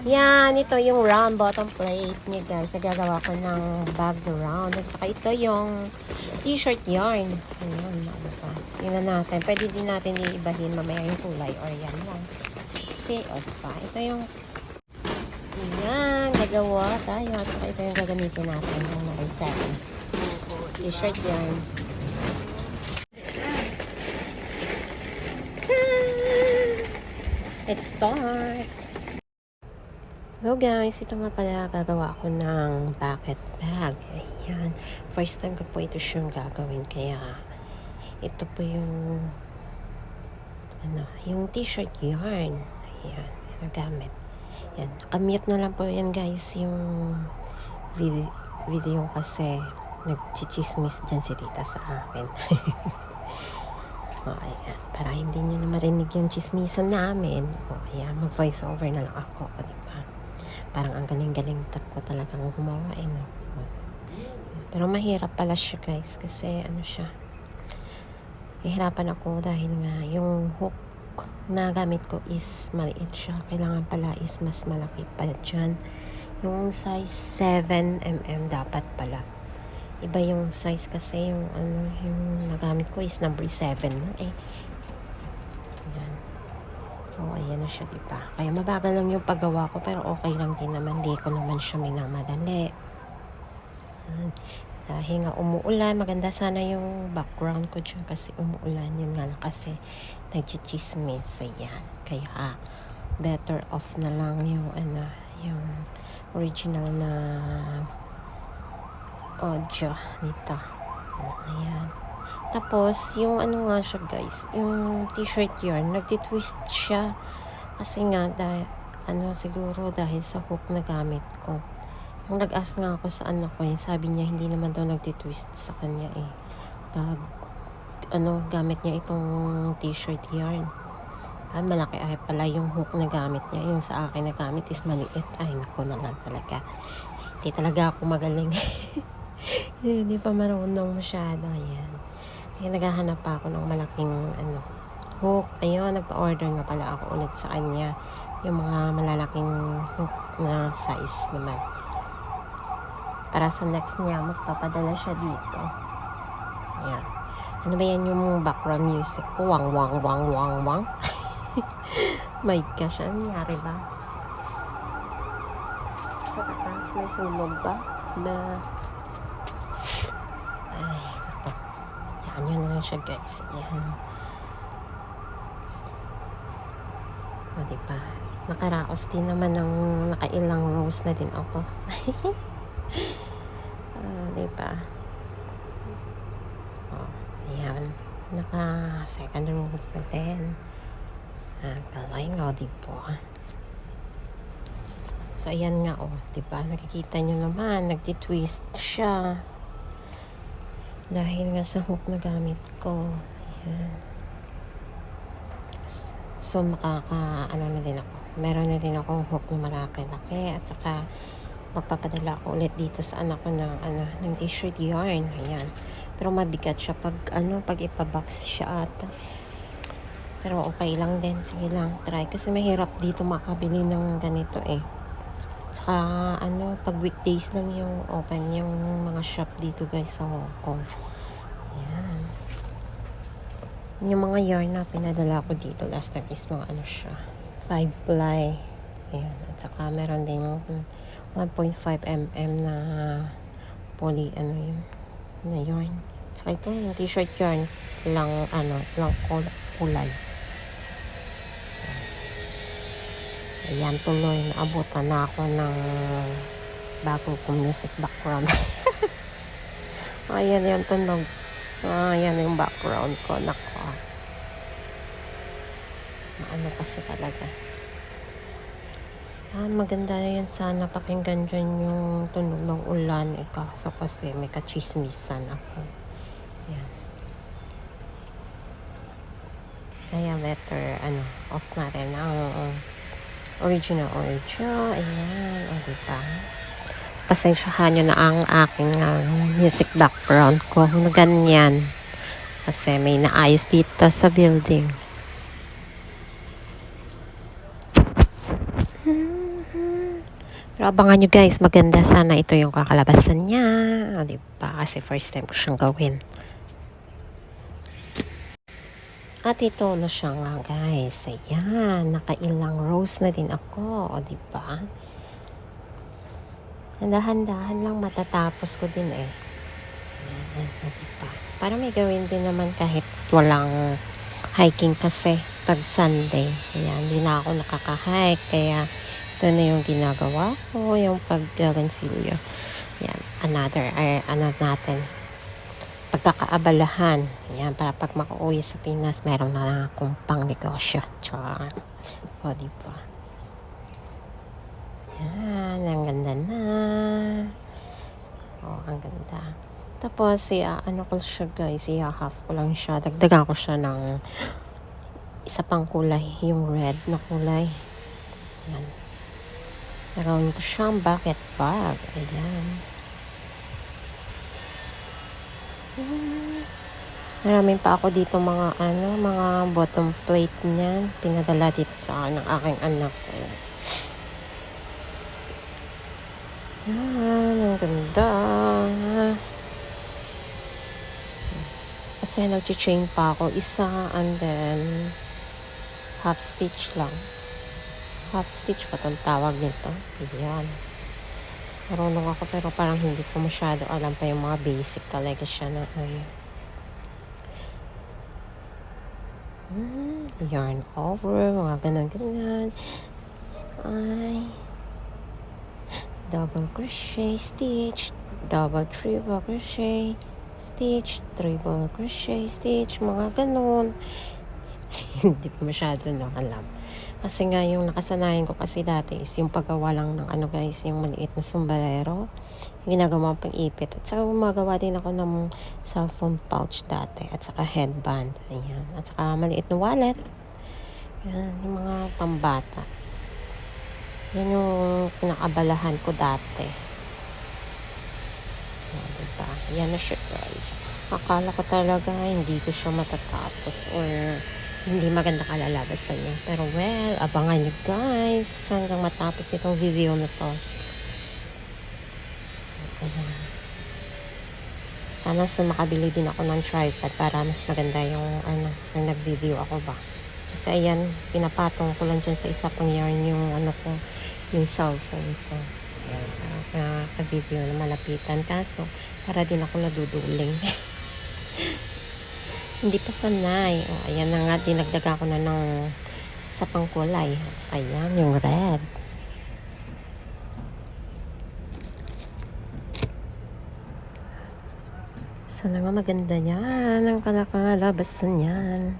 Yan, ito yung round bottom plate niya guys. Nagagawa ko ng background. At saka ito yung t-shirt yarn. Ayan, ano pa. Tingnan natin. Pwede din natin iibahin mamaya yung kulay or yan lang. Okay, o pa. Ito yung yan, gagawa tayo. At saka ito yung gagamitin natin. Yung na-reset. T-shirt yarn. Let's start! Hello guys, ito nga pala gagawa ko ng bucket bag. Ayan, first time ko po ito siyang gagawin. Kaya ito po yung yung t-shirt yarn. Ayan, nagamit. Yan, nakamute na lang po yan guys yung video kasi nagchichismis dyan si tita sa akin. O, ayan. Para hindi nyo na marinig yung chismisan namin. O, ayan. Mag-voice over na lang ako. O, diba? Parang ang galing-galing ko talagang gumawa. No? Pero mahirap pala siya, guys. Kasi, ano siya. Nahihirapan ako dahil nga yung hook na gamit ko is maliit siya. Kailangan pala is mas malaki pa dyan. Yung size 7mm dapat pala. Iba yung size kasi yung nagamit ko is number 7 na eh. Ayan. Oh, ayan na siya, diba? Kaya mabagal lang yung paggawa ko pero okay lang din naman. Di ko naman siya minamadali. Dahil nga umuulan, maganda sana yung background ko dyan kasi umuulan. Yun nga lang kasi nagchichismis. Ayan. Kaya better off na lang yung yung original na audio nito. Ayan. Tapos, yung nga siya guys, yung t-shirt yarn, nagtitwist siya. Kasi nga, siguro dahil sa hook na gamit ko. Nung nag-ask nga ako sa anak ko, sabi niya, hindi naman daw nagtitwist sa kanya eh. Pag, gamit niya itong t-shirt yarn. Malaki ay pala yung hook na gamit niya. Yung sa akin na gamit is maliit. Ay, naku na lang talaga. Hindi talaga ako magaling. Hindi pa marunong masyado. Ayan. Kaya naghahanap pa ako ng malaking hook. Ayun, nagpa-order nga pala ako ulit sa kanya. Yung mga malalaking hook na size naman. Para sa next niya, magpapadala siya dito. Ayan. Ano ba yan yung background music ko? Wang, wang, wang, wang, wang. May gosh, ano nangyari ba? Sa taas, may sunog ba? Ay, ako. Yan yun na siya guys. Yan. O, diba? Nakaraos din naman ng nakailang rows na din ako. Diba? O, ayan. Naka second rows na din. Galing o, diba? So, ayan nga, diba? Nakikita nyo naman, nagtitwist siya. Dahil nga sa hook na gamit ko. Ayan. So, na din ako. Meron na din akong hook na malaki-laki. At saka, magpapadala ako ulit dito sa anak ko ng t-shirt yarn. Ayan. Pero mabigat siya pag ipabox siya ata. Pero okay lang din. Sige lang, try. Kasi mahirap dito makabili ng ganito eh. Saka, pag weekdays lang yung open yung mga shop dito guys sa Hong Kong. Ayan. Yung mga yarn na pinadala ko dito last time is mga siya. 5 ply. Ayan. At saka meron din yung 1.5mm na poly, yun, na yarn. At saka ito, yung t-shirt yarn lang, lang kulay. Ayan, tuloy, naabutan na ako ng bago kong music background. Ayan yung tunog. Ayan yung background ko. Nako. Kasi talaga. Maganda na yan sana pakinggan dyan yung tunog ng ulan. Kaso kasi may kachismisan ako. Ayan. Kaya better, off natin ang original audio. Ayan. O, diba? Pasensyahan nyo na ang aking music background ko na ganyan. Kasi may naayos dito sa building. Pero abangan nyo guys, maganda sana ito yung kakalabasan niya. O, diba? Kasi first time ko siyang gawin. At ito na siya nga guys. Ayan, nakailang rows na din ako. O, diba? Handa-handahan lang matatapos ko din eh. Ayan, diba? Para may gawin din naman kahit walang hiking kasi pag Sunday. Ayan, hindi na ako nakaka-hike. Kaya ito na yung ginagawa ko, yung paggagansilyo. Ayan, ano natin, pagkakaabalahan. Ayan, para pag makauwi sa Pinas, meron na akong pang negosyo. Char. O, diba? Ayan, ang ganda na. O, ang ganda. Tapos, ano ko siya guys, half ko lang siya. Dagdagan ko siya ng isa pang kulay, yung red na kulay. Ayan. Nagawin ko siyang bucket bag. Ayan. Maraming pa ako dito mga bottom plate niyan. Pinadala dito sa akin ng aking anak. Ayan, ang ganda. Kasi nag-chain pa ako isa and then half stitch lang. Half stitch pa itong tawag nito. Ayan. Marunong ako pero parang hindi ko masyado alam pa yung mga basic talaga siya na yarn over, mga ganun-ganun. Ay, double crochet stitch, double triple crochet stitch, triple crochet stitch, mga ganun. Hindi ko masyado nang alam. Kasi nga yung nakasanayan ko kasi dati is yung paggawa lang ng guys, yung maliit na sombrero. Yung ginagawa pang ipit. At saka gumagawa din ako ng cellphone pouch dati. At saka headband. Ayan. At saka maliit na wallet. Ayan, yung mga pambata. Yan yung pinakabalahan ko dati. Ayan, diba? Ayan na siya guys. Akala ko talaga hindi ko siya matatapos or hindi maganda kalalabasan niya. Pero well, abangan nyo guys hanggang matapos itong video na to. Sana makabili din ako ng tripod para mas maganda yung yung nag-video ako ba. Kasi ayan, pinapatong ko lang dyan sa isa pang yarn yung ko, yung cellphone ko. Ayan, nakaka-video na malapitan. Kaso, para din ako naduduling. Hindi pa sanay. O, ayan na nga, dinagdaga ko na ng sa pangkulay. At ayan, yung red. Sana nga maganda yan. Ang kalakalabasan yan.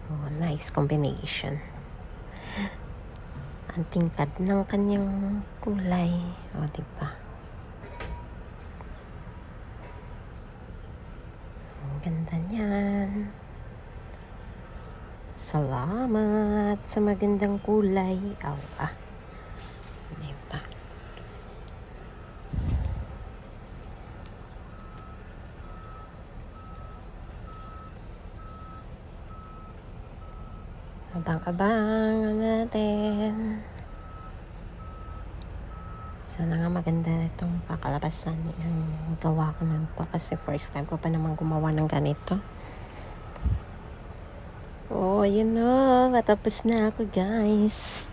Oh, nice combination. Ang tingkad ng kanyang kulay. O, diba? Ganda niyan. Salamat sa magandang kulay. Diba? Abang-abang natin. Sana nga maganda itong kakalabasan yung gawa ko nito kasi first time ko pa naman gumawa ng ganito. Oh, yun na. Matapos na ako guys.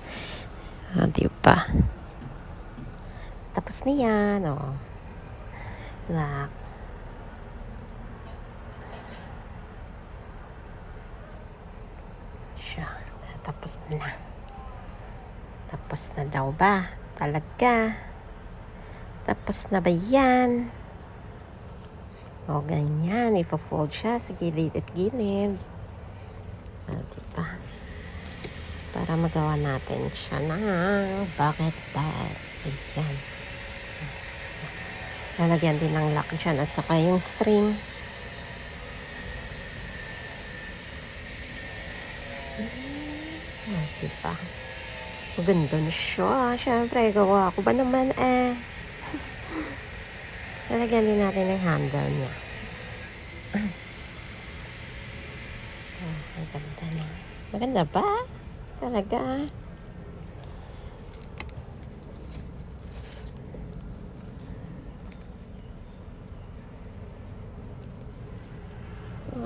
Diba? Tapos na yan. Oh. Look. Siya. Tapos na. Tapos na daw ba? Talaga. Tapos na ba yan? O, ganyan. Ipo-fold siya sa gilid at gilid. Diba? Para magawa natin siya na bucket bag. Ayan. Lalagyan din ng lock dyan at saka yung string. Diba? Maganda na siya. Siyempre, gawa ko ba naman lalagyan din natin ng handle niya. Ang ganda na. Maganda ba? Talaga.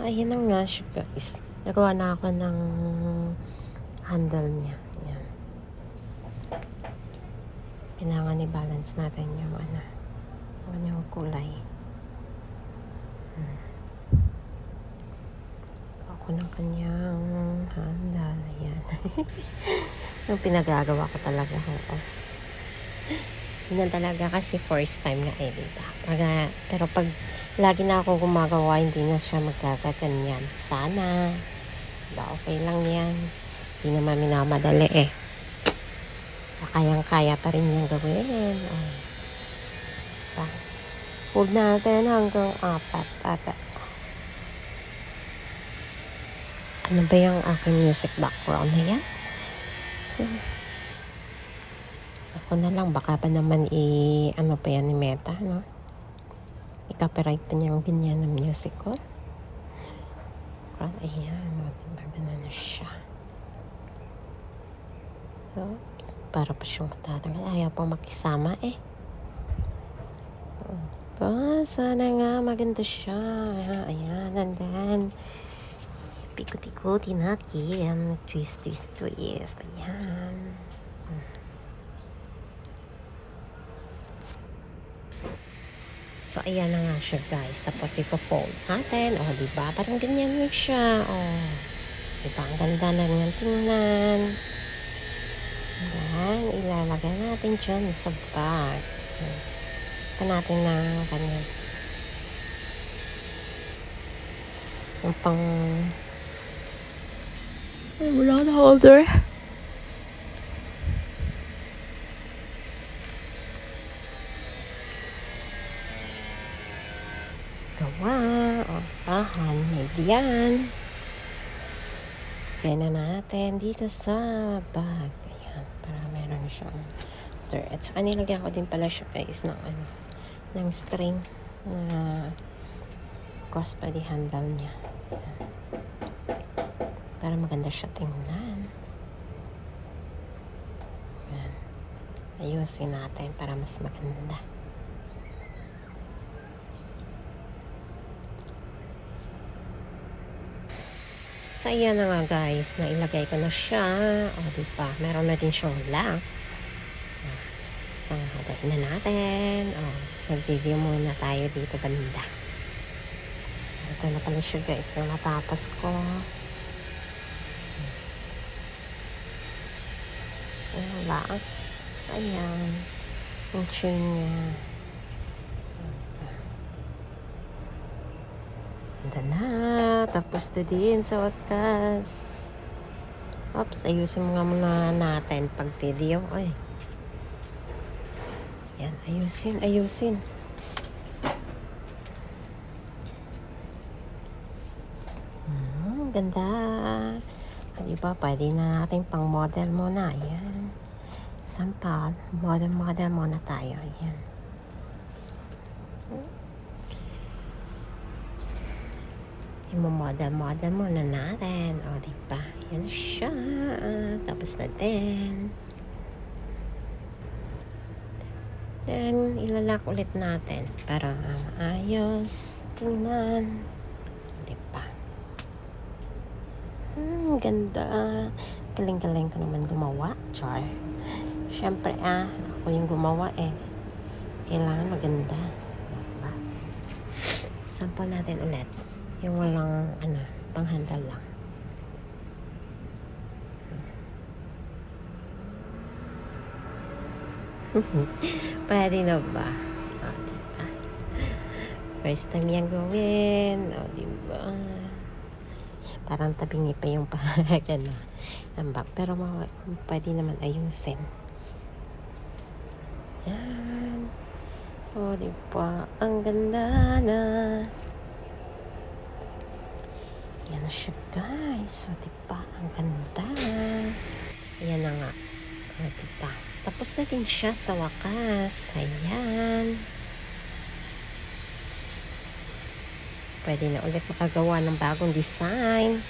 Ayan na nga siya guys. Nagawa na ako ng handle niya. Ayan. Kailangan i-balance natin yung yung kulay. Ako ng kanyang handle. Ayan. Yung pinagagawa ko talaga. Yun talaga kasi first time na diba? Pero pag lagi na ako gumagawa, hindi na siya magkakaganyan. Sana. Diba, okay lang yan. Hindi naman minamadali eh. Kayang-kaya pa rin yung gawin. Diba? Huwag natin hanggang 4 ata. Ano ba yung aking music background na yan? Ako na lang, baka pa naman ano pa yan ni Meta, no? I-copyright pa niya yung ganyan ng music ko. Ayan, diba ganun na siya. Oops, para pa siyang matatagal. Ayaw pang makisama eh. Sana nga maganda siya. Ayan, and then pikot-ikutin natin. Twist. Ayan. So, ayan na nga siya guys. Tapos, ipo-fold natin. Diba? Parang ganyan yun siya. Diba? Ang ganda na rin tingnan. Ayan. Ilalagay natin dyan sa bag. Ito natin ng ganyan. Yung pang... wala na holder. Tahan, may diyan. Kaya na natin dito sa bag. Ayan, para meron siyang at saka nilagyan ko din pala siya guys ng string na crossbody handle niya. Ayan. Para maganda siya tingnan. Ayan. Ayusin natin para mas maganda. So, ayan na nga guys, nailagay ko na siya. Diba? Meron na din siyang lock. Hagain na natin. Mag-video muna tayo dito banda. Ito na pala siya guys, yung natapos ko. Ayan lang. Ayan. Yung chain niya. Ganda na. Tapos na din sa wakas. Oops, ayusin mo nga muna natin pag video. Yan, ayusin. Ganda. Diba, pwede na natin pang model muna. Ayan. Sampal. Model muna tayo. Ayan. Model muna natin. Diba? Yan siya. Tapos na din. Then, ilalak ulit natin para ayos. Tingnan. Diba? Ganda. Galing-galing ko naman gumawa. Char. Siyempre, ako yung gumawa eh. Kailangan maganda. Diba? Sample natin ulit. Yung walang, panghandal lang. Pwede na ba? Diba? First time yan gawin. Diba? Parang tabingi pa yung ambak. Pero pwede naman ayusin. Yan. Diba? Ang ganda na. Yan na siya guys. Diba? Ang ganda. Ayan na nga. Diba? Tapos na din siya sa wakas. Ayan. Pwede na ulit makagawa ng bagong design.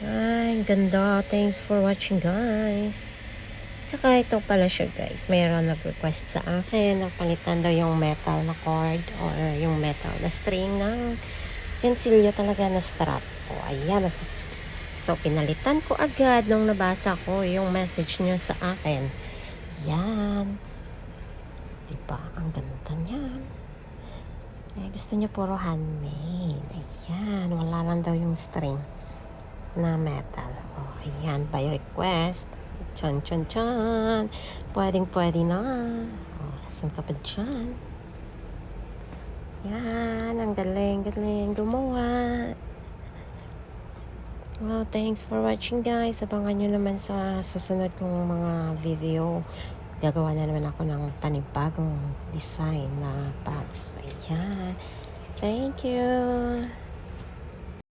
Ay, ganda. Thanks for watching, guys. Tsaka ito pala siya, guys. Mayroon nag-request sa akin na palitan daw yung metal na cord or yung metal na string ng pensilyo talaga na strap. O, ayan. So, pinalitan ko agad nung nabasa ko yung message niya sa akin. Yan. Diba? Ang ganda niyan. Eh, gusto niya puro handmade. Ayan. Wala lang daw yung string na metal. Oh, ayan, by request. Chan, chan, chan. Pwedeng-pwede na. Oh, asan ka pa dyan? Yan, ang galing gumawa. Well, thanks for watching, guys. Abangan nyo naman sa susunod kong mga video. Gagawa na naman ako ng panibagong design na bags. Ayan. Thank you.